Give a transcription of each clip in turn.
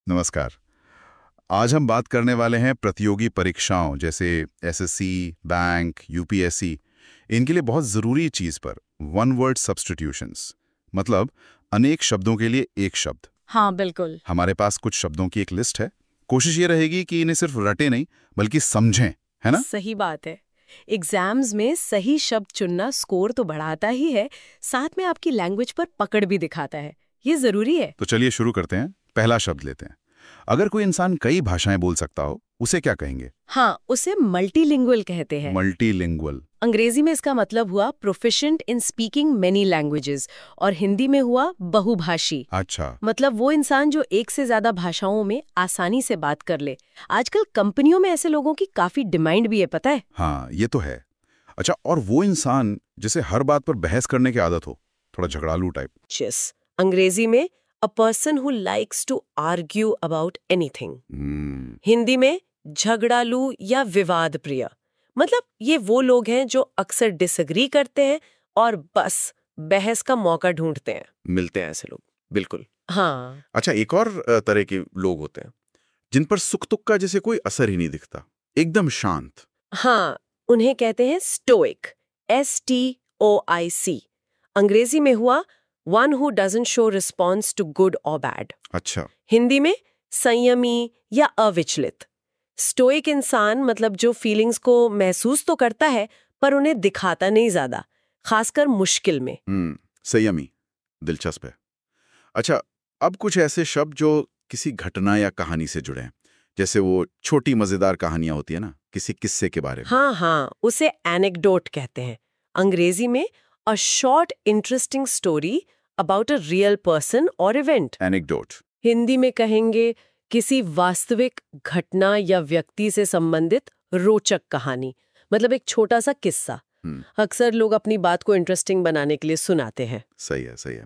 नमस्कार। आज हम बात करने वाले हैं प्रतियोगी परीक्षाओं जैसे एसएससी, बैंक, यूपीएससी। इनके लिए बहुत ज़रूरी चीज़ पर वन वर्ड सब्स्टिट्यूशंस, मतलब अनेक शब्दों के लिए एक शब्द। हाँ बिल्कुल। हमारे पास कुछ शब्दों की एक लिस्ट है। कोशिश ये रहेगी कि इन्हें सिर्फ रटे नहीं बल्कि समझें, है ना? सही बात है। एग्जाम्स में सही शब्द चुनना स्कोर तो बढ़ाता ही है, साथ में आपकी लैंग्वेज पर पकड़ भी दिखाता है। ये जरूरी है। तो चलिए शुरू करते हैं। पहला शब्द लेते हैं। अगर कोई इंसान कई भाषाएं बोल सकता हो, उसे क्या कहेंगे? हाँ, उसे मल्टीलिंगुअल कहते हैं। मल्टीलिंगुअल। अंग्रेजी में इसका मतलब हुआ proficient in speaking many languages और हिंदी में हुआ बहुभाषी। अच्छा। मतलब वो इंसान जो एक से ज्यादा भाषाओं में आसानी से बात कर ले। आजकल कंपनियों में ऐसे लोगों की काफी डिमांड भी है, पता है? हाँ, ये तो है। अच्छा, और वो इंसान जिसे हर बात पर बहस करने की आदत हो, थोड़ा झगड़ालू टाइप। चेस अंग्रेजी में a person who likes to argue about anything. Hindi में झगड़ालू या विवाद प्रिय। मतलब ये वो लोग हैं जो अक्सर डिसएग्री करते हैं और बस बहस का मौका ढूंढते हैं। मिलते हैं ऐसे लोग, बिल्कुल। हाँ अच्छा, एक और तरह के लोग होते हैं जिन पर सुख दुख का जैसे कोई असर ही नहीं दिखता, एकदम शांत। हाँ, उन्हें कहते हैं स्टोइक। STOIC। अंग्रेजी में हुआ one who doesn't show response to good और बैड। अच्छा। हिंदी में संयमी या अविचलित। स्टोइक इंसान मतलब जो फीलिंग्स को महसूस तो करता है पर उन्हें दिखाता नहीं ज्यादा, खासकर मुश्किल में। संयमी, दिलचस्प है। अच्छा, अब कुछ ऐसे शब्द जो किसी घटना या कहानी से जुड़े हैं, जैसे वो छोटी मजेदार कहानियां होती है ना, किसी किस्से के बारे में। हाँ, उसे एनेक्डोट कहते हैं। अंग्रेजी में a short interesting story about a real person और इवेंट। एनेक्डोट। हिंदी में कहेंगे किसी वास्तविक घटना या व्यक्ति से संबंधित रोचक कहानी, मतलब एक छोटा सा किस्सा। अक्सर लोग अपनी बात को इंटरेस्टिंग बनाने के लिए सुनाते हैं। सही है, सही है।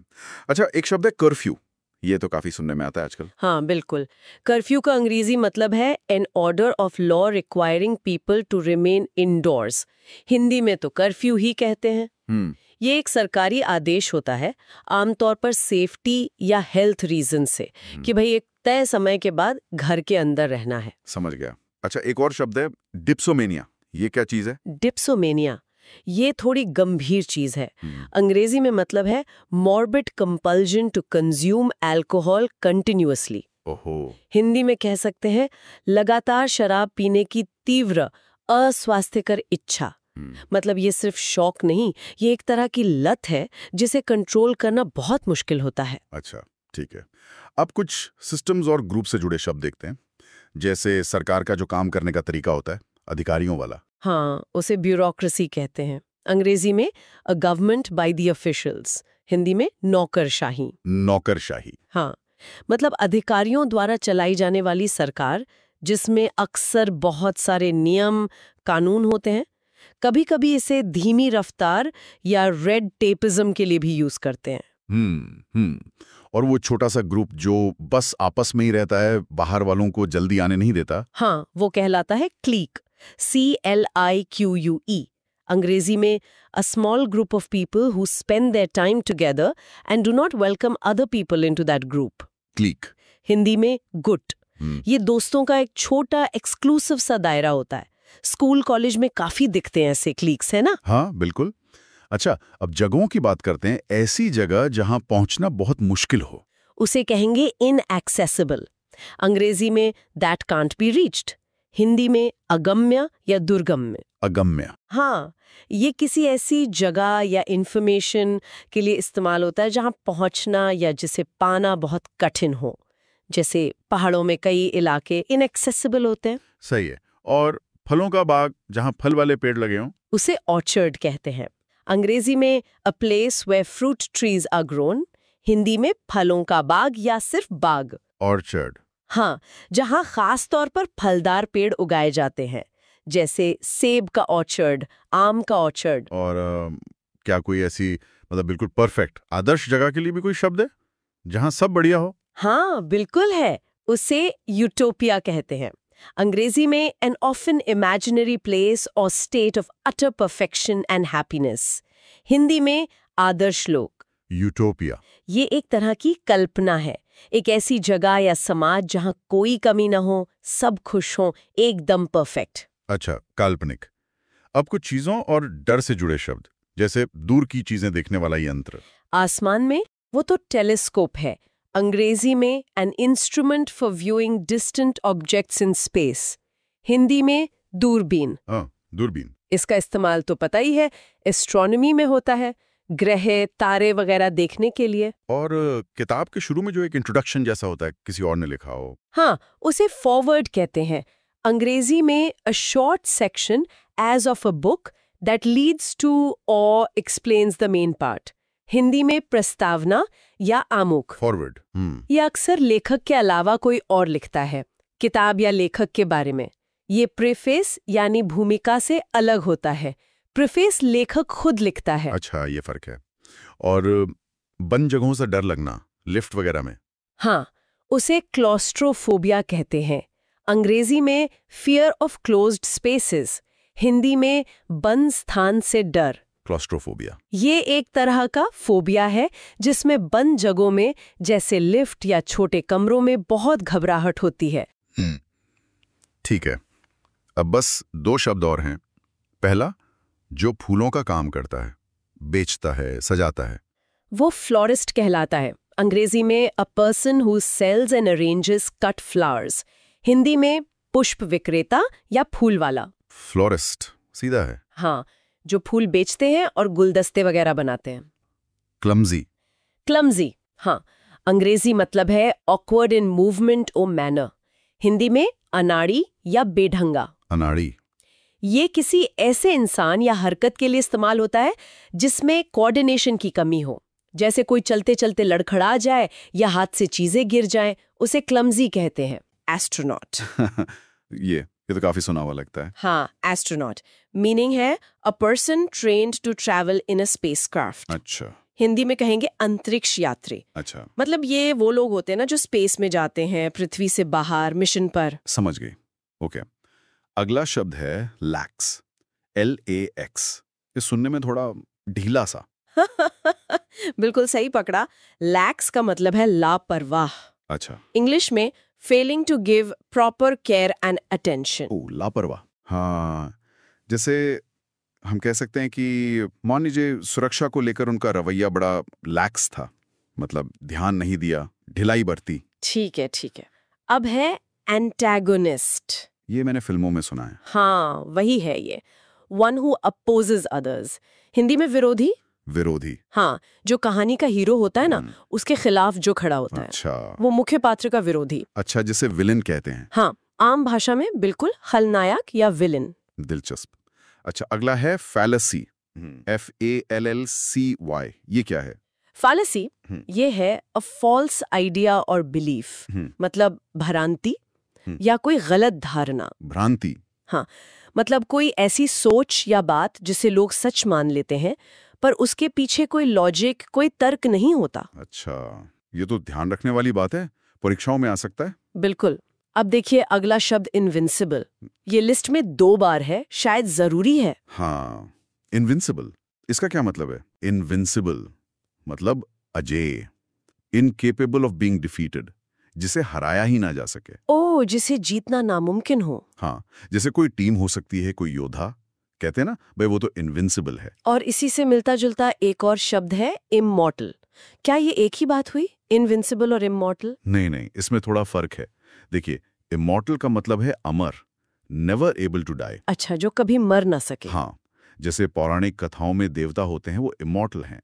अच्छा, एक शब्द है कर्फ्यू। ये तो काफी सुनने में आता है आजकल। हाँ बिल्कुल। कर्फ्यू का अंग्रेजी मतलब है an order of law requiring people to remain indoors. Hindi में तो कर्फ्यू ही कहते हैं। ये एक सरकारी आदेश होता है, आमतौर पर सेफ्टी या हेल्थ रीजन से, कि भाई एक तय समय के बाद घर के अंदर रहना है। समझ गया। अच्छा, एक और शब्द है डिप्सोमेनिया। ये क्या चीज है? डिप्सोमेनिया ये थोड़ी गंभीर चीज है। अंग्रेजी में मतलब है morbid compulsion to consume alcohol continuously. ओहो। हिंदी में कह सकते हैं लगातार शराब पीने की तीव्र अस्वास्थ्यकर इच्छा। मतलब ये सिर्फ शौक नहीं, ये एक तरह की लत है जिसे कंट्रोल करना बहुत मुश्किल होता है। अच्छा, ठीक है। अब कुछ सिस्टम्स और ग्रुप से जुड़े शब्द देखते हैं, जैसे सरकार का जो काम करने का तरीका होता है, अधिकारियों वाला। हाँ, उसे ब्यूरोक्रेसी कहते हैं। अंग्रेजी में a government by the officials. Hindi में नौकरशाही। नौकरशाही। हाँ, मतलब अधिकारियों द्वारा चलाई जाने वाली सरकार, जिसमें अक्सर बहुत सारे नियम कानून होते हैं। कभी कभी इसे धीमी रफ्तार या रेड टेपिज्म के लिए भी यूज करते हैं। और वो छोटा सा ग्रुप जो बस आपस में ही रहता है, बाहर वालों को जल्दी आने नहीं देता। हाँ, वो कहलाता है क्लीक। CLIQUE। अंग्रेजी में a small group of people who spend their time together and do not welcome other people into that group. Click. Hindi में गुट। ये दोस्तों का एक छोटा एक्सक्लूसिव सा दायरा होता है। स्कूल कॉलेज में काफी दिखते हैं ऐसे क्लीक्स, है ना? हाँ, बिल्कुल। अच्छा, अब जगहों की बात करते हैं। ऐसी जगह जहां पहुंचना बहुत मुश्किल हो। उसे कहेंगे इनएक्सेसिबल। अंग्रेजी में that can't be reached. Hindi में अगम्य या दुर्गम्य। अगम्य। हाँ, ये किसी ऐसी जगह या इंफॉर्मेशन के लिए इस्तेमाल होता है जहां पहुंचना या जिसे पाना बहुत कठिन हो। जैसे पहाड़ों में कई इलाके इनएक्सेसिबल होते हैं। सही है। और फलों का बाग जहां फल वाले पेड़ लगे हों। उसे ऑर्चर्ड कहते हैं। अंग्रेजी में a place where fruit trees are grown. Hindi में फलों का बाग या सिर्फ बाग। ऑर्चर्ड। हाँ, जहाँ खास तौर पर फलदार पेड़ उगाए जाते हैं, जैसे सेब का ऑर्चर्ड, आम का ऑर्चर्ड। और क्या कोई ऐसी, मतलब बिल्कुल परफेक्ट आदर्श जगह के लिए भी कोई शब्द है जहां सब बढ़िया हो? हाँ बिल्कुल है। उसे यूटोपिया कहते हैं। अंग्रेजी में एन ऑफन इमेजिनरी प्लेस और state of utter perfection and happiness. Hindi में आदर्श लोक। यूटोपिया। ये एक तरह की कल्पना है, एक ऐसी जगह या समाज जहां कोई कमी न हो, सब खुश हों, एकदम परफेक्ट। अच्छा, काल्पनिक। अब कुछ चीजों और डर से जुड़े शब्द, जैसे दूर की चीजें देखने वाला यंत्र। आसमान में वो तो टेलीस्कोप है, अंग्रेजी में an instrument for viewing distant objects in space, Hindi में दूरबीन। हाँ, दूरबीन। इसका इस्तेमाल तो पता ही है, एस्ट्रोनॉमी में होता है, ग्रह तारे वगैरह देखने के लिए। और किताब के शुरू में जो एक इंट्रोडक्शन जैसा होता है, किसी और ने लिखा हो। हाँ, उसे फॉरवर्ड कहते हैं, अंग्रेजी में a short section edge of a book that leads to or explains the main part, Hindi में प्रस्तावना या आमुख। फॉरवर्ड। ये अक्सर लेखक के अलावा कोई और लिखता है, किताब या लेखक के बारे में। ये प्रेफेस यानी भूमिका से अलग होता है, प्रेफेस लेखक खुद लिखता है। अच्छा, ये फर्क है। और बंद जगहों से डर लगना, लिफ्ट वगैरह में। हाँ, उसे क्लॉस्ट्रोफोबिया कहते हैं, अंग्रेजी में fear of closed spaces, Hindi में बंद स्थान से डर। क्लॉस्ट्रोफोबिया। ये एक तरह का फोबिया है जिसमें बंद जगहों में, जैसे लिफ्ट या छोटे कमरों में, बहुत घबराहट होती है। ठीक है, अब बस 2 शब्द और हैं। पहला, जो फूलों का काम करता है, बेचता है, सजाता है। वो फ्लोरिस्ट कहलाता है, अंग्रेजी में a person who sells and arranges cut flowers, Hindi में पुष्प विक्रेता या फूल वाला। फ्लोरिस्ट सीधा है। हाँ, जो फूल बेचते हैं और गुलदस्ते वगैरह बनाते हैं। क्लमजी। क्लमजी, हाँ, अंग्रेजी मतलब है ऑकवर्ड इन मूवमेंट और मैनर, हिंदी में अनाड़ी या बेढंगा। अनाड़ी। ये किसी ऐसे इंसान या हरकत के लिए इस्तेमाल होता है जिसमें कोऑर्डिनेशन की कमी हो, जैसे कोई चलते चलते लड़खड़ा जाए या हाथ से चीजें गिर जाएं, उसे क्लमजी कहते हैं। एस्ट्रोनॉट। ये तो काफी सुना हुआ लगता है। हाँ, एस्ट्रोनॉट मीनिंग है a person trained to travel in a spacecraft. अच्छा। हिंदी में कहेंगे अंतरिक्ष यात्री। अच्छा, मतलब ये वो लोग होते हैं ना जो स्पेस में जाते हैं, पृथ्वी से बाहर मिशन पर। समझ गई। ओके, अगला शब्द है लैक्स। LAX। ये सुनने में थोड़ा ढीला सा। बिल्कुल सही पकड़ा, लैक्स का मतलब है लापरवाह। अच्छा। इंग्लिश में failing to give proper care and attention. ओ, लापरवाह। हाँ, जैसे हम कह सकते हैं कि मान लीजिए सुरक्षा को लेकर उनका रवैया बड़ा लैक्स था, मतलब ध्यान नहीं दिया, ढिलाई बरती। ठीक है, ठीक है। अब है एंटागोनिस्ट। ये मैंने फिल्मों में सुना है। हाँ, वही है ये, one who opposes others, Hindi में विरोधी। विरोधी। हाँ, जो कहानी का हीरो होता है ना, उसके खिलाफ जो खड़ा होता है, अच्छा। वो मुख्य पात्र का विरोधी। अच्छा, जिसे विलेन कहते हैं। हाँ, आम भाषा में बिल्कुल खलनायक या विलेन। दिलचस्प। अच्छा, अगला है फैलेसी। FALLCY। ये क्या है? फालेसी ये है अ फॉल्स आइडिया और बिलीफ, मतलब भ्रांति या कोई गलत धारणा। भ्रांति। हाँ, मतलब कोई ऐसी सोच या बात जिसे लोग सच मान लेते हैं, पर उसके पीछे कोई लॉजिक, कोई तर्क नहीं होता। अच्छा, ये तो ध्यान रखने वाली बात है, परीक्षाओं में आ सकता है। बिल्कुल। अब देखिए अगला शब्द इनविंसिबल, ये लिस्ट में 2 बार है, शायद जरूरी है। हाँ, इनविंसिबल, इसका क्या मतलब है? इनविंसिबल मतलब अजेय, इनकेपेबल ऑफ बीइंग डिफीटेड, जिसे हराया ही ना जा सके। ओ, जिसे जीतना नामुमकिन हो। हाँ, जैसे कोई टीम हो सकती है, कोई योद्धा, कहते हैं ना भाई वो तो इनविंसिबल है। और इसी से मिलता जुलता एक और शब्द है इमॉर्टल। क्या ये एक ही बात हुई, इनविंसिबल और इमॉर्टल? नहीं, इसमें थोड़ा फर्क है। देखिए, इमॉर्टल का मतलब है अमर, नेवर एबल टू डाई। अच्छा, जो कभी मर ना सके। हाँ, जैसे पौराणिक कथाओं में देवता होते हैं, वो इमॉर्टल हैं,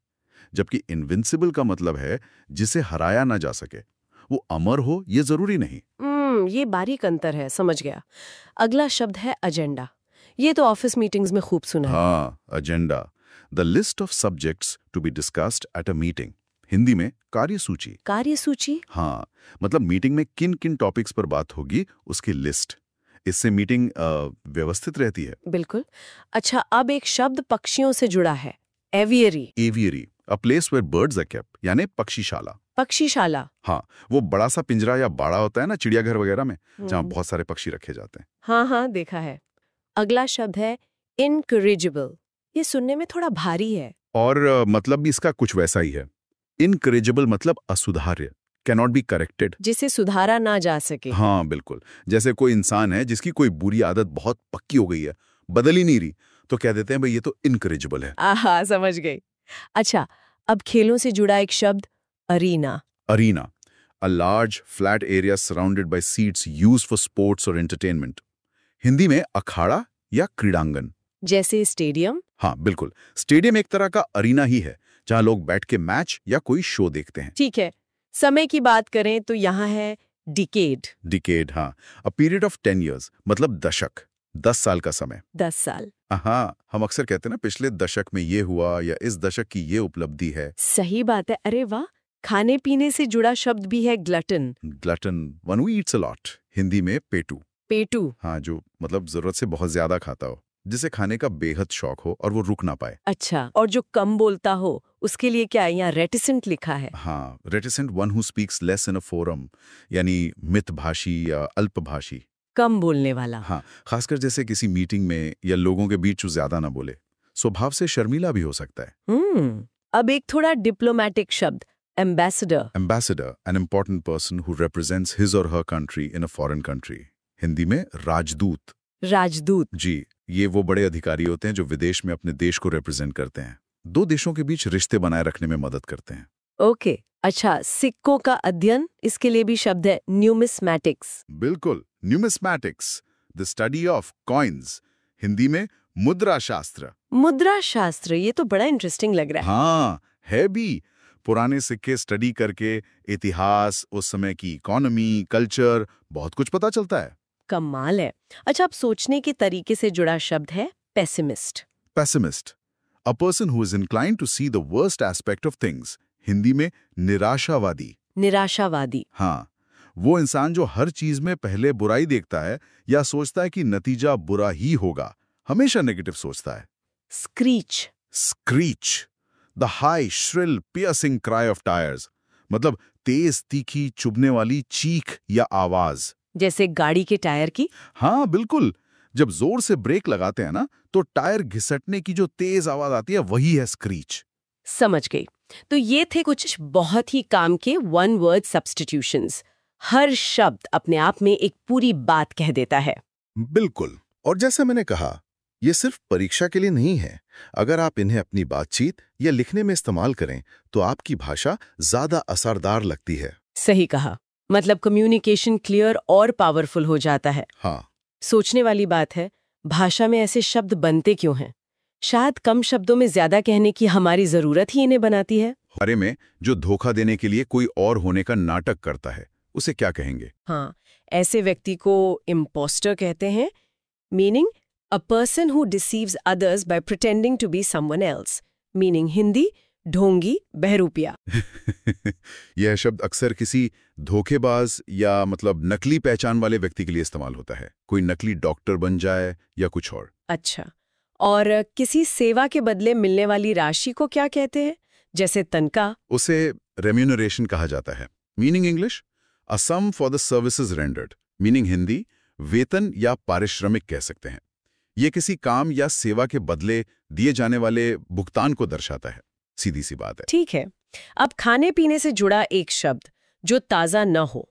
जबकि इनविंसिबल का मतलब है जिसे हराया ना जा सके। वो अमर हो ये जरूरी नहीं। ये बारीक अंतर है, समझ गया। अगला शब्द है एजेंडा। ये तो ऑफिस मीटिंग्स में खूब सुना है। हाँ, agenda, the list of subjects to be discussed at a meeting, Hindi में कार्यसूची। कार्यसूची? हाँ, मतलब मीटिंग में किन किन टॉपिक्स पर बात होगी उसकी लिस्ट। इससे मीटिंग व्यवस्थित रहती है। बिल्कुल। अच्छा, अब एक शब्द पक्षियों से जुड़ा है, aviary. Aviary, a place where birds are kept, यानी पक्षीशाला। पक्षीशाला। हाँ, वो बड़ा सा पिंजरा या बाड़ा होता है ना चिड़ियाघर वगैरह में, जहाँ बहुत सारे पक्षी रखे जाते हैं। हाँ, देखा है। अगला शब्द है इनकरेजिबल। ये सुनने में थोड़ा भारी है। और मतलब भी इसका कुछ वैसा ही है, इनकरेजेबल मतलब असुधार्य, कैनॉट बी करेक्टेड। जिसे सुधारा ना जा सके। हाँ बिल्कुल, जैसे कोई इंसान है जिसकी कोई बुरी आदत बहुत पक्की हो गई है, बदल ही नहीं रही, तो कह देते हैं भाई ये तो इनकरेजेबल है। आहा, समझ गई। अच्छा, अब खेलों से जुड़ा एक शब्द, arena. Arena, a large flat area surrounded by seats used for sports or entertainment. Hindi में अखाड़ा या क्रीड़ांगन। जैसे स्टेडियम। हाँ बिल्कुल, स्टेडियम एक तरह का अरीना ही है जहां लोग बैठ के मैच या कोई शो देखते हैं। ठीक है, समय की बात करें तो यहाँ है डिकेड। डिकेड, हाँ, अ पीरियड ऑफ 10 years, मतलब दशक, 10 साल का समय। 10 साल। हाँ, हम अक्सर कहते हैं ना पिछले दशक में ये हुआ या इस दशक की ये उपलब्धि है। सही बात है। अरे वाह, खाने पीने से जुड़ा शब्द भी है glutton. Glutton, one who Yeats a lot, Hindi में पेटू। पेटू। हाँ, जो मतलब जरूरत से बहुत ज्यादा खाता हो, जिसे खाने का बेहद शौक हो और वो रुक ना पाए। अच्छा, और जो कम बोलता हो उसके लिए क्या है? यहाँ रेटिसेंट लिखा है। हाँ, reticent, one who speaks less in a forum, यानी मितभाषी या अल्पभाषी। कम बोलने वाला। हाँ, खासकर जैसे किसी मीटिंग में या लोगों के बीच जो ज्यादा ना बोले, स्वभाव से शर्मीला भी हो सकता है। अब एक थोड़ा डिप्लोमेटिक शब्द, ambassador. Ambassador, an important person who represents his or her country in a foreign country. Hindi में राजदूत। राजदूत। जी, ये वो बड़े अधिकारी होते हैं जो विदेश में अपने देश को रिप्रेजेंट करते हैं, दो देशों के बीच रिश्ते बनाए रखने में मदद करते हैं। ओके। अच्छा, सिक्कों का अध्ययन, इसके लिए भी शब्द है न्यूमिस्मैटिक्स। बिल्कुल, numismatics, the study of coins. Hindi में मुद्रा शास्त्र। मुद्रा शास्त्र, ये तो बड़ा इंटरेस्टिंग लग रहा है। हाँ, है भी। पुराने सिक्के स्टडी करके इतिहास, उस समय की इकोनॉमी, कल्चर, बहुत कुछ पता चलता है। कमाल है। अच्छा, अब सोचने के तरीके से जुड़ा शब्द है pessimist. Pessimist, a person who is inclined to see the worst aspect of things. Hindi में निराशावादी। निराशावादी। हाँ, वो इंसान जो हर चीज में पहले बुराई देखता है या सोचता है कि नतीजा बुरा ही होगा, हमेशा नेगेटिव सोचता है। Screech. Screech, the high shrill piercing cry of tyres, मतलब तेज तीखी चुभने वाली चीख या आवाज। जैसे गाड़ी के टायर की। हाँ बिल्कुल, जब जोर से ब्रेक लगाते हैं ना तो टायर घिसटने की जो तेज आवाज आती है वही है स्क्रीच। समझ गई। तो ये थे कुछ बहुत ही काम के वन वर्ड सब्स्टिट्यूशंस। हर शब्द अपने आप में एक पूरी बात कह देता है। बिल्कुल, और जैसा मैंने कहा, ये सिर्फ परीक्षा के लिए नहीं है। अगर आप इन्हें अपनी बातचीत या लिखने में इस्तेमाल करें तो आपकी भाषा ज्यादा असरदार लगती है। सही कहा, मतलब कम्युनिकेशन क्लियर और पावरफुल हो जाता है। हाँ, सोचने वाली बात है, भाषा में ऐसे शब्द बनते क्यों हैं? शायद कम शब्दों में ज्यादा कहने की हमारी जरूरत ही इन्हें बनाती है। बारे में जो धोखा देने के लिए कोई और होने का नाटक करता है, उसे क्या कहेंगे? हाँ, ऐसे व्यक्ति को इम्पोस्टर कहते हैं, meaning a person who deceives others by pretending to be someone else. Meaning Hindi, ढोंगी, बहरूपिया। यह शब्द अक्सर किसी धोखेबाज या मतलब नकली पहचान वाले व्यक्ति के लिए इस्तेमाल होता है। कोई नकली डॉक्टर बन जाए या कुछ और। अच्छा, और किसी सेवा के बदले मिलने वाली राशि को क्या कहते हैं? जैसे तनख्वाह। उसे रेम्यूनरेशन कहा जाता है। Meaning English, a sum for the services rendered. Meaning Hindi, वेतन या पारिश्रमिक कह सकते हैं। यह किसी काम या सेवा के बदले दिए जाने वाले भुगतान को दर्शाता है। सीधी सी बात है। ठीक है, अब खाने पीने से जुड़ा एक शब्द जो ताज़ा न हो,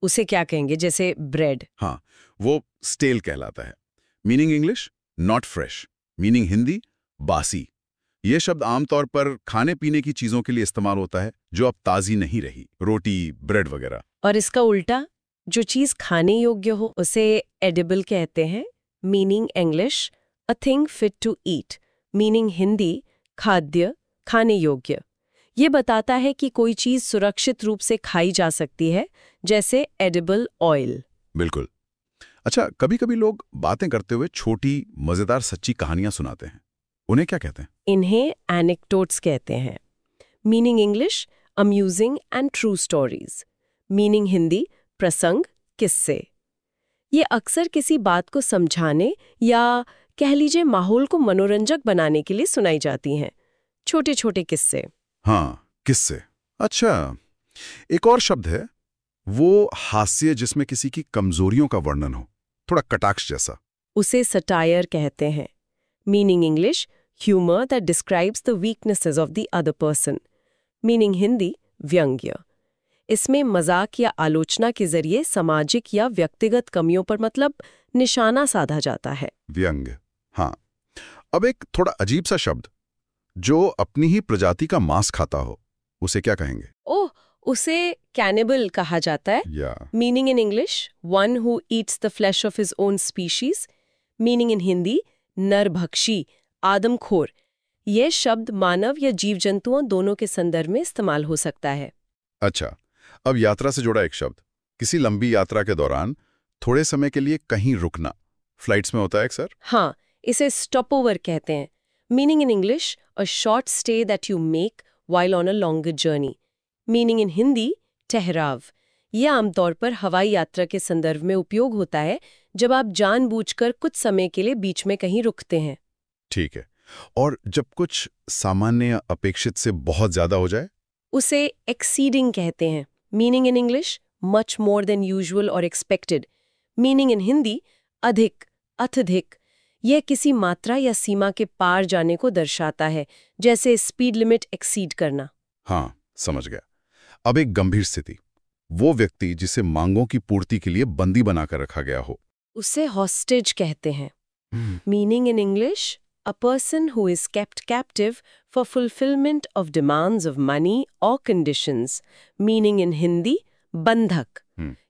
उसे क्या कहेंगे? जैसे ब्रेड। हाँ, वो स्टेल कहलाता है। Meaning English, not fresh. Meaning Hindi, बासी। यह शब्द आमतौर पर खाने पीने की चीजों के लिए इस्तेमाल होता है जो अब ताज़ी नहीं रही, रोटी, ब्रेड वगैरह। और इसका उल्टा, जो चीज़ खाने योग्य हो उसे एडिबल कहते हैं। Meaning English, a thing fit to eat. Meaning Hindi, खाद्य, खाने योग्य। ये बताता है कि कोई चीज़ सुरक्षित रूप से खाई जा सकती है, जैसे एडिबल ऑयल। बिल्कुल। अच्छा, कभी-कभी लोग बातें करते हुए छोटी मजेदार सच्ची कहानियां सुनाते हैं, उन्हें क्या कहते हैं? इन्हें एनेक्डोट्स कहते हैं। Meaning English, amusing and true stories. Meaning Hindi, प्रसंग, किस्से। ये अक्सर किसी बात को समझाने या कह लीजिए माहौल को मनोरंजक बनाने के लिए सुनाई जाती हैं। छोटे छोटे किस्से। हाँ, किस्से। अच्छा, एक और शब्द है, वो हास्य जिसमें किसी की कमजोरियों का वर्णन हो, थोड़ा कटाक्ष जैसा। उसे सटायर कहते हैं। Meaning English, humour that describes the weaknesses of the other person. Meaning Hindi व्यंग्य। इसमें मजाक या आलोचना के जरिए सामाजिक या व्यक्तिगत कमियों पर मतलब निशाना साधा जाता है। व्यंग्य, हाँ। अब एक थोड़ा अजीब सा शब्द, जो अपनी ही प्रजाति का मांस खाता हो, उसे क्या कहेंगे? ओह, उसे कैनिबल कहा जाता है। या meaning in English one who eats the flesh of his own species. Meaning in Hindi नरभक्षी, आदमखोर। यह शब्द मानव या जीव जंतुओं दोनों के संदर्भ में इस्तेमाल हो सकता है। अच्छा, अब यात्रा से जुड़ा एक शब्द, किसी लंबी यात्रा के दौरान थोड़े समय के लिए कहीं रुकना, फ्लाइट्स में होता है अक्सर। हाँ, इसे स्टॉपओवर कहते हैं। Meaning in English a short stay that you make while on a longer journey. Meaning in Hindi ठहराव। यह आमतौर पर हवाई यात्रा के संदर्भ में उपयोग होता है जब आप जानबूझकर कुछ समय के लिए बीच में कहीं रुकते हैं। ठीक है, और जब कुछ सामान्य या अपेक्षित से बहुत ज्यादा हो जाए? उसे एक्सीडिंग कहते हैं। Meaning in English much more than usual और एक्सपेक्टेड। मीनिंग इन हिंदी अधिक, अत्यधिक। यह किसी मात्रा या सीमा के पार जाने को दर्शाता है, जैसे स्पीड लिमिट एक्सीड करना। हाँ, समझ गया। अब एक गंभीर स्थिति, वो व्यक्ति जिसे मांगों की पूर्ति के लिए बंदी बनाकर रखा गया हो, उसे हॉस्टेज कहते हैं। Meaning in English a person who is kept captive for fulfilment of demands of money और कंडीशंस। मीनिंग इन हिंदी बंधक।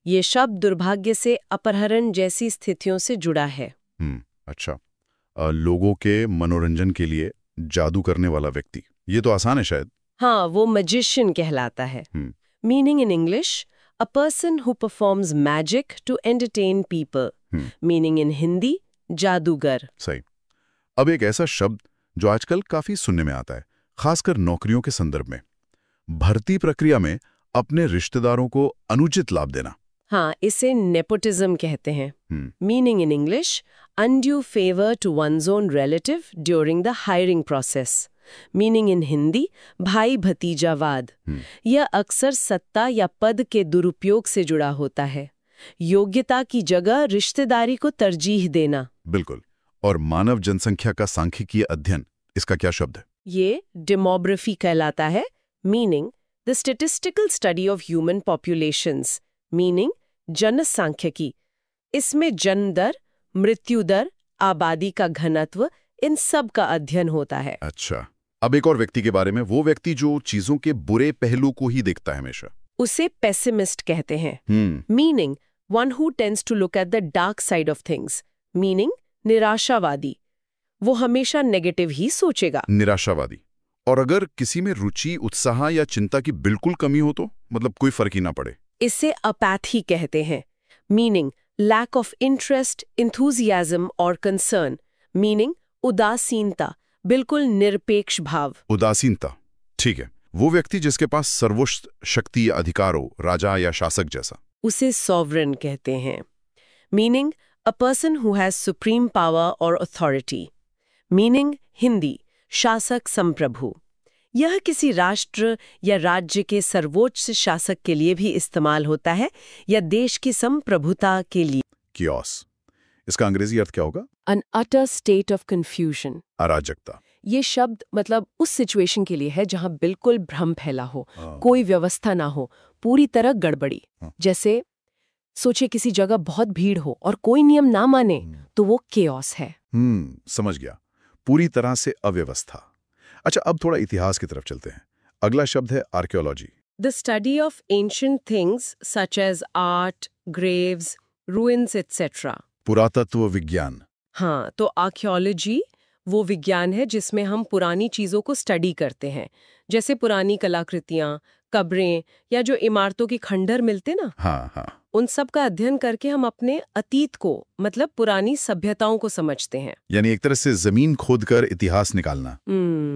ये शब्द दुर्भाग्य से अपहरण जैसी स्थितियों से जुड़ा है। अच्छा, लोगों के मनोरंजन के लिए जादू करने वाला व्यक्ति, ये तो आसान है शायद। हाँ, वो मैजिशियन कहलाता है। Meaning in English a person who performs magic to entertain people. Meaning in Hindi जादूगर। सही। अब एक ऐसा शब्द जो आजकल काफी सुनने में आता है, खासकर नौकरियों के संदर्भ में, भर्ती प्रक्रिया में अपने रिश्तेदारों को अनुचित लाभ देना। हाँ, इसे नेपोटिज्म कहते हैं। Meaning in English undue favour to one's own relative during the hiring process. Meaning in Hindi भाई भतीजावाद। यह अक्सर सत्ता या पद के दुरुपयोग से जुड़ा होता है। योग्यता की जगह रिश्तेदारी को तरजीह देना। बिल्कुल। और मानव जनसंख्या का सांख्यिकीय अध्ययन, इसका क्या शब्द है? ये डेमोग्राफी कहलाता है। Meaning the statistical study of human populations. Meaning जनसांख्यिकी। इसमें जन्म दर, मृत्यु दर, आबादी का घनत्व, इन सब का अध्ययन होता है। अच्छा, अब एक और व्यक्ति के बारे में, वो व्यक्ति जो चीजों के बुरे पहलू को ही देखता है हमेशा। उसे पेसिमिस्ट कहते हैं। Meaning one who tends to look at the dark side of things. Meaning निराशावादी। वो हमेशा नेगेटिव ही सोचेगा। निराशावादी। और अगर किसी में रुचि, उत्साह या चिंता की बिल्कुल कमी हो तो, मतलब कोई फर्क ही ना पड़े? इसे अपैथी कहते हैं। Meaning lack of interest, enthusiasm और कंसर्न। मीनिंग उदासीनता, बिल्कुल निरपेक्ष भाव। उदासीनता, ठीक है। वो व्यक्ति जिसके पास सर्वोच्च शक्ति या अधिकार हो, राजा या शासक जैसा। उसे सॉवरेन कहते हैं। Meaning a person who has supreme power और अथॉरिटी। मीनिंग हिंदी शासक संप्रभु। यह किसी राष्ट्र या राज्य के सर्वोच्च शासक के लिए भी इस्तेमाल होता है या देश की संप्रभुता के लिए। कियोस, इसका अंग्रेजी अर्थ क्या होगा? An utter state of confusion। अराजकता। ये शब्द मतलब उस सिचुएशन के लिए है जहां बिल्कुल भ्रम फैला हो, कोई व्यवस्था ना हो, पूरी तरह गड़बड़ी। जैसे सोचे किसी जगह बहुत भीड़ हो और कोई नियम ना माने, तो वो केओस है। समझ गया, पूरी तरह से अव्यवस्था। अच्छा, अब थोड़ा इतिहास की तरफ चलते हैं। अगला शब्द है archaeology. The study of ancient things such as art, graves, ruins, etc. पुरातत्व विज्ञान। हाँ, तो आर्कियोलॉजी वो विज्ञान है जिसमें हम पुरानी चीजों को स्टडी करते हैं, जैसे पुरानी कलाकृतियां, कब्रें या जो इमारतों की खंडर मिलते ना, हाँ, उन सब का अध्ययन करके हम अपने अतीत को, मतलब पुरानी सभ्यताओं को समझते हैं। यानी एक तरह से जमीन खोदकर इतिहास निकालना।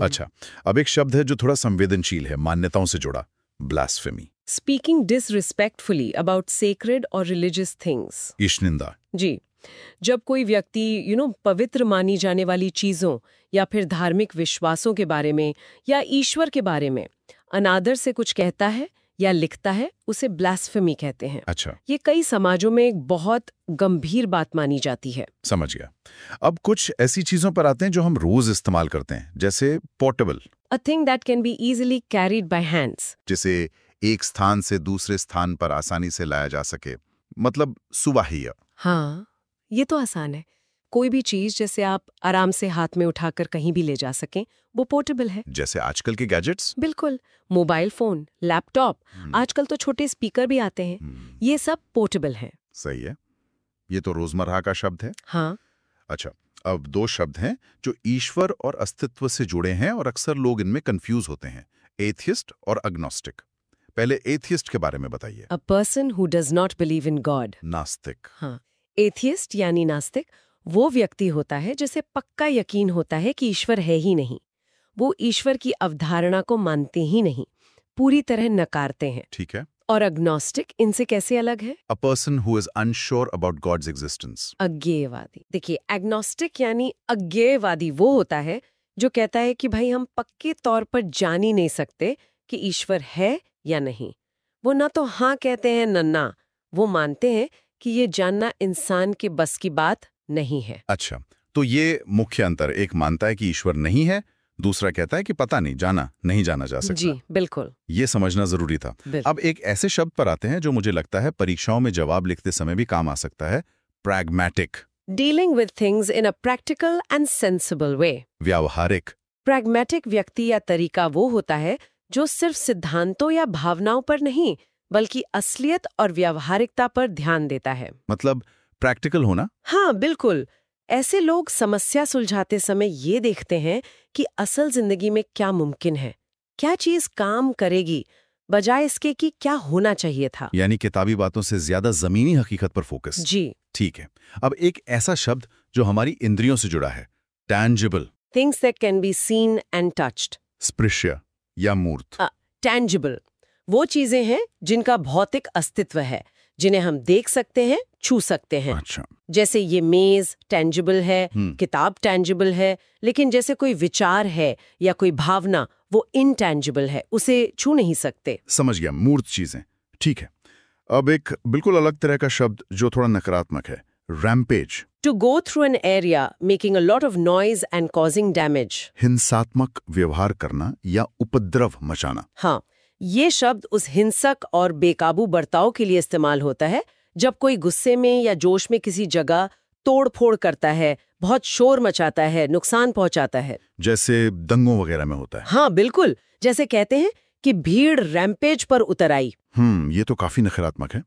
अच्छा, अब एक शब्द है जो थोड़ा संवेदनशील है, मान्यताओं से जुड़ा, blasphemy. Speaking disrespectfully about sacred और रिलीजियस थिंग्स। ईशनिंदा। जी, जब कोई व्यक्ति पवित्र मानी जाने वाली चीजों या फिर धार्मिक विश्वासों के बारे में या ईश्वर के बारे में अनादर से कुछ कहता है या लिखता है उसे ब्लास्फेमी कहते हैं। अच्छा, ये कई समाजों में एक बहुत गंभीर बात मानी जाती है। समझ गया। अब कुछ ऐसी चीजों पर आते हैं जो हम रोज इस्तेमाल करते हैं, जैसे portable, a thing that can be easily carried bye hands. जिसे एक स्थान से दूसरे स्थान पर आसानी से लाया जा सके, मतलब सुवाहिया। हाँ, ये तो आसान है। कोई भी चीज जैसे आप आराम से हाथ में उठाकर कहीं भी ले जा सकें, वो पोर्टेबल है। जैसे आजकल के गैजेट्स। बिल्कुल, मोबाइल फोन, लैपटॉप, आजकल तो छोटे स्पीकर भी आते हैं। ये सब पोर्टेबल हैं। सही है, ये तो रोजमर्रा का शब्द है। हाँ, अच्छा, अब दो शब्द हैं जो ईश्वर और अस्तित्व से जुड़े हैं और अक्सर लोग इनमें कंफ्यूज होते हैं, एथियस्ट और अग्नोस्टिक। पहले एथियस्ट के बारे में बताइए। अ person who does not believe in God. नास्तिक। हाँ, एथियस्ट यानी नास्तिक वो व्यक्ति होता है जिसे पक्का यकीन होता है कि ईश्वर है ही नहीं। वो ईश्वर की अवधारणा को मानते ही नहीं, पूरी तरह नकारते हैं। ठीक है। और अग्नोस्टिक इनसे कैसे अलग है? A person who is unsure about God's existence. अज्ञेयवादी। देखिए, एग्नोस्टिक यानी अज्ञेयवादी वो होता है जो कहता है कि भाई हम पक्के तौर पर जान ही नहीं सकते कि ईश्वर है या नहीं। वो ना तो हाँ कहते हैं न ना, वो मानते हैं कि ये जानना इंसान के बस की बात नहीं है। अच्छा, तो ये मुख्य अंतर, एक मानता है कि ईश्वर नहीं है, दूसरा कहता है कि पता नहीं, नहीं जाना जा सकता। जी बिल्कुल, ये समझना जरूरी था। अब एक ऐसे शब्द पर आते हैं जो मुझे लगता है परीक्षाओं में जवाब लिखते समय भी काम आ सकता है, pragmatic. Dealing with things in a practical and sensible way. व्यावहारिक। प्रैग्मैटिक व्यक्ति या तरीका वो होता है जो सिर्फ सिद्धांतों या भावनाओं पर नहीं बल्कि असलियत और व्यावहारिकता पर ध्यान देता है। मतलब प्रैक्टिकल होना। हाँ बिल्कुल, ऐसे लोग समस्या सुलझाते समय ये देखते हैं कि असल जिंदगी में क्या मुमकिन है, क्या चीज काम करेगी, बजाय इसके कि क्या होना चाहिए था। यानी किताबी बातों से ज्यादा जमीनी हकीकत पर फोकस। जी ठीक है। अब एक ऐसा शब्द जो हमारी इंद्रियों से जुड़ा है, tangible. Things that can be seen and touched. स्पृश्य या मूर्त। टैंजिबल वो चीजें हैं जिनका भौतिक अस्तित्व है, जिन्हें हम देख सकते हैं, छू सकते हैं। अच्छा। जैसे ये मेज टैंजिबल है, किताब टैंजिबल है, लेकिन जैसे कोई विचार है या कोई भावना, वो इनटैंजिबल है, उसे छू नहीं सकते। समझ गया, मूर्त चीजें। ठीक है। अब एक बिल्कुल अलग तरह का शब्द जो थोड़ा नकारात्मक है, rampage. To go through an area making a lot of noise and causing damage. हिंसात्मक व्यवहार करना या उपद्रव मचाना। हाँ, ये शब्द उस हिंसक और बेकाबू बर्ताव के लिए इस्तेमाल होता है जब कोई गुस्से में या जोश में किसी जगह तोड़-फोड़ करता है, बहुत शोर मचाता है, नुकसान पहुंचाता है। जैसे दंगों वगैरह में होता है। हाँ बिल्कुल, जैसे कहते हैं कि भीड़ रैम्पेज पर उतर आई। ये तो काफी नकारात्मक है।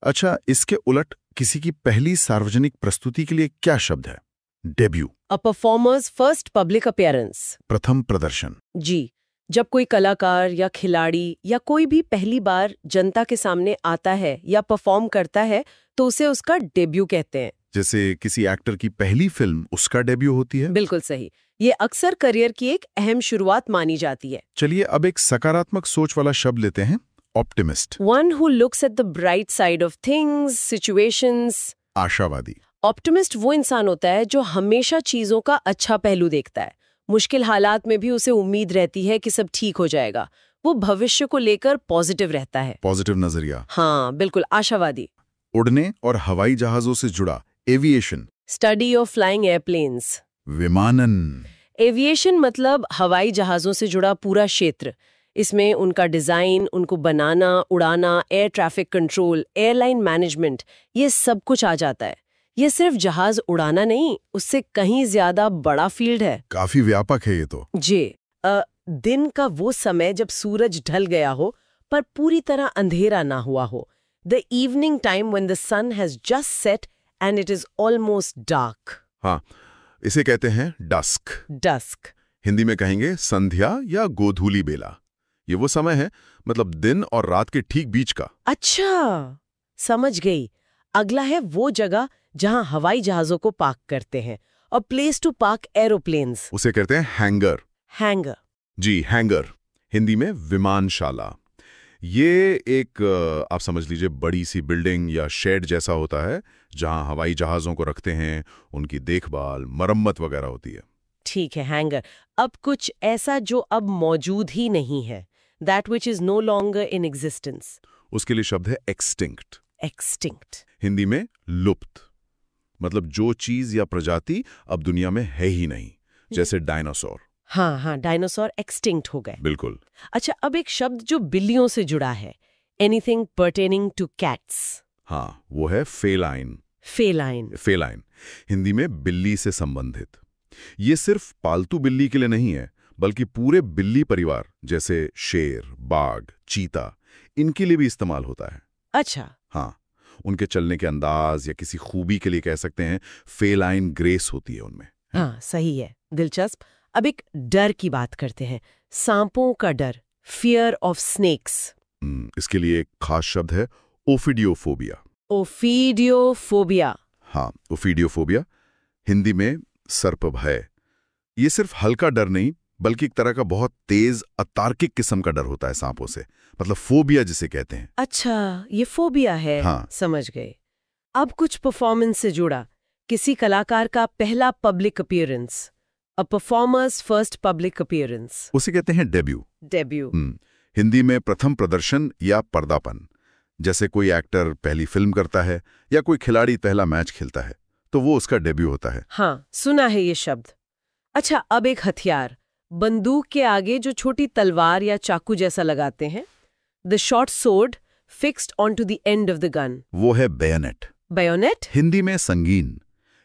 अच्छा, इसके उलट किसी की पहली सार्वजनिक प्रस्तुति के लिए क्या शब्द है? डेब्यू। अ परफॉर्मर्स फर्स्ट पब्लिक अपीयरेंस। प्रथम प्रदर्शन। जी, जब कोई कलाकार या खिलाड़ी या कोई भी पहली बार जनता के सामने आता है या परफॉर्म करता है तो उसे उसका डेब्यू कहते हैं। जैसे किसी एक्टर की पहली फिल्म उसका डेब्यू होती है। बिल्कुल सही, ये अक्सर करियर की एक अहम शुरुआत मानी जाती है। चलिए अब एक सकारात्मक सोच वाला शब्द लेते हैं, optimist. One who looks at the bright side of things, situations. आशावादी। ऑप्टिमिस्ट वो इंसान होता है जो हमेशा चीजों का अच्छा पहलू देखता है। मुश्किल हालात में भी उसे उम्मीद रहती है कि सब ठीक हो जाएगा। वो भविष्य को लेकर पॉजिटिव रहता है। पॉजिटिव नजरिया। हाँ बिल्कुल, आशावादी। उड़ने और हवाई जहाजों से जुड़ा, aviation. Study of flying airplanes. विमानन। एविएशन मतलब हवाई जहाजों से जुड़ा पूरा क्षेत्र। इसमें उनका डिजाइन, उनको बनाना, उड़ाना, air traffic control, airline management, ये सब कुछ आ जाता है। ये सिर्फ जहाज उड़ाना नहीं, उससे कहीं ज्यादा बड़ा फील्ड है। काफी व्यापक है ये तो। जी, दिन का वो समय जब सूरज ढल गया हो पर पूरी तरह अंधेरा ना हुआ हो। The evening time when the sun has just set and it is almost dark. हाँ, इसे कहते हैं डस्क। डस्क। हिंदी में कहेंगे संध्या या गोधूली बेला। ये वो समय है, मतलब दिन और रात के ठीक बीच का। अच्छा, समझ गई। अगला है वो जगह जहां हवाई जहाजों को पार्क करते हैं, और प्लेस टू पार्क एरोप्लेन्स। उसे कहते हैं हैंगर। हैंगर। जी, हैंगर। हिंदी में विमानशाला। ये एक आप समझ लीजिए बड़ी सी बिल्डिंग या शेड जैसा होता है जहां हवाई जहाजों को रखते हैं, उनकी देखभाल, मरम्मत वगैरह होती है। ठीक है, हैंगर। अब कुछ ऐसा जो अब मौजूद ही नहीं है, that which is no longer in existence. उसके लिए शब्द है एक्सटिंक्ट। एक्सटिंक्ट। हिंदी में लुप्त, मतलब जो चीज या प्रजाति अब दुनिया में है ही नहीं, जैसे डायनासोर। हाँ हाँ, डायनासोर एक्सटिंक्ट हो गए। बिल्कुल। अच्छा, अब एक शब्द जो बिल्लियों से जुड़ा है, एनीथिंग पर्टेनिंग टू कैट्स। हाँ, वो है फेलाइन। फेलाइन। फेलाइन हिंदी में बिल्ली से संबंधित। ये सिर्फ पालतू बिल्ली के लिए नहीं है, बल्कि पूरे बिल्ली परिवार जैसे शेर, बाघ, चीता, इनके लिए भी इस्तेमाल होता है। अच्छा। हाँ, उनके चलने के अंदाज या किसी खूबी के लिए कह सकते हैं फेलाइन ग्रेस होती है उनमें। हाँ, सही है, दिलचस्प। अब एक डर की बात करते हैं, सांपों का डर, फियर ऑफ स्नेक्स। इसके लिए एक खास शब्द है ओफिडियोफोबिया। ओफिडियोफोबिया। हाँ, ओफिडियोफोबिया हिंदी में सर्प भय। ये सिर्फ हल्का डर नहीं, बल्कि एक तरह का बहुत तेज अतार्किक किस्म का डर होता है सांपों से, मतलब फोबिया जिसे कहते हैं। अच्छा, ये फोबिया है। हाँ। समझ गए। अब कुछ परफॉर्मेंस से जुड़ा, किसी कलाकार का पहला पब्लिक अपीयरेंस, अ परफॉर्मर्स फर्स्ट पब्लिक अपीयरेंस। उसे कहते हैं डेब्यू। डेब्यू। हिंदी में प्रथम प्रदर्शन या पर्दापन। जैसे कोई एक्टर पहली फिल्म करता है या कोई खिलाड़ी पहला मैच खेलता है, तो वो उसका डेब्यू होता है। हाँ, सुना है ये शब्द। अच्छा, अब एक हथियार, बंदूक के आगे जो छोटी तलवार या चाकू जैसा लगाते हैं, the short sword fixed on to the end of the gun. वो है बेयोनेट। बायोनेट। हिंदी में संगीन।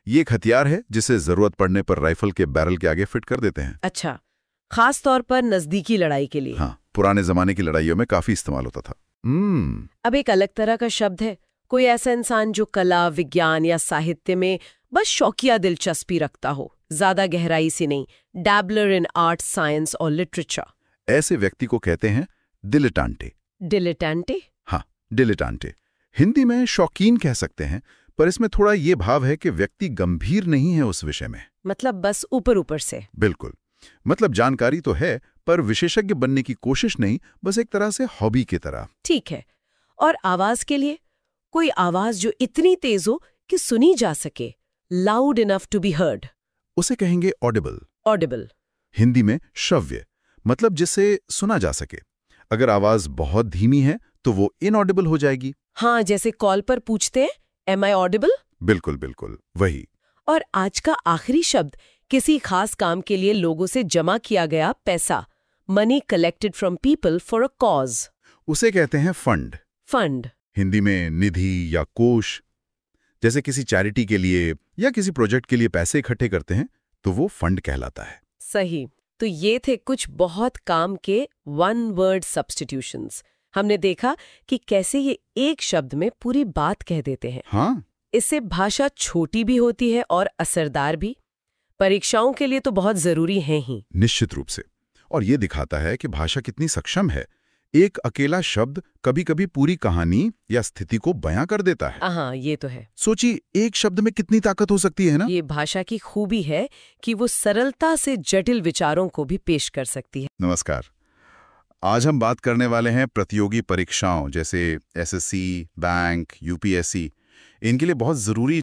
ये एक हथियार है जिसे जरूरत पड़ने पर राइफल के बैरल के आगे फिट कर देते हैं। अच्छा, खास तौर पर नजदीकी लड़ाई के लिए। हाँ, पुराने जमाने की लड़ाइयों में काफी इस्तेमाल होता था। अब एक अलग तरह का शब्द है, कोई ऐसा इंसान जो कला, विज्ञान या साहित्य में बस शौकिया दिलचस्पी रखता हो, ज्यादा गहराई से नहीं, डैबलर इन आर्ट, साइंस और लिटरेचर। ऐसे व्यक्ति को कहते हैं डिलेटांटे। डिलेटेंटे। हाँ, डिलेटांटे हिंदी में शौकीन कह सकते हैं, पर इसमें थोड़ा ये भाव है कि व्यक्ति गंभीर नहीं है उस विषय में। मतलब बस ऊपर ऊपर से। बिल्कुल, मतलब जानकारी तो है, पर विशेषज्ञ बनने की कोशिश नहीं, बस एक तरह से हॉबी की तरह। ठीक है। और आवाज के लिए, कोई आवाज जो इतनी तेज हो कि सुनी जा सके, loud enough to be heard, उसे कहेंगे ऑडिबल। ऑडिबल। हिंदी में श्रव्य, मतलब जिसे सुना जा सके। अगर आवाज बहुत धीमी है तो वो इनऑडिबल हो जाएगी। हाँ, जैसे कॉल पर पूछते हैं, एम आई ऑडिबल? बिल्कुल बिल्कुल, वही। और आज का आखिरी शब्द, किसी खास काम के लिए लोगों से जमा किया गया पैसा, money collected from people for a cause. उसे कहते हैं फंड। फंड। हिंदी में निधि या कोष। जैसे किसी चैरिटी के लिए या किसी प्रोजेक्ट के लिए पैसे इकट्ठे करते हैं, तो वो फंड कहलाता है। सही। तो ये थे कुछ बहुत काम के वन वर्ड सब्स्टिट्यूशंस। हमने देखा कि कैसे ये एक शब्द में पूरी बात कह देते हैं। हाँ, इससे भाषा छोटी भी होती है और असरदार भी। परीक्षाओं के लिए तो बहुत जरूरी है ही। निश्चित रूप से। और ये दिखाता है कि भाषा कितनी सक्षम है। एक अकेला शब्द कभी-कभी पूरी कहानी या स्थिति को बयां कर देता है। हाँ, ये तो है। सोचिए, एक शब्द में कितनी ताकत हो सकती है ना। ये भाषा की खूबी है कि वो सरलता से जटिल विचारों को भी पेश कर सकती है। नमस्कार। आज हम बात करने वाले हैं प्रतियोगी परीक्षाओं जैसे एसएससी, बैंक, यूपीएससी। इनके लिए बहुत ज़रूरी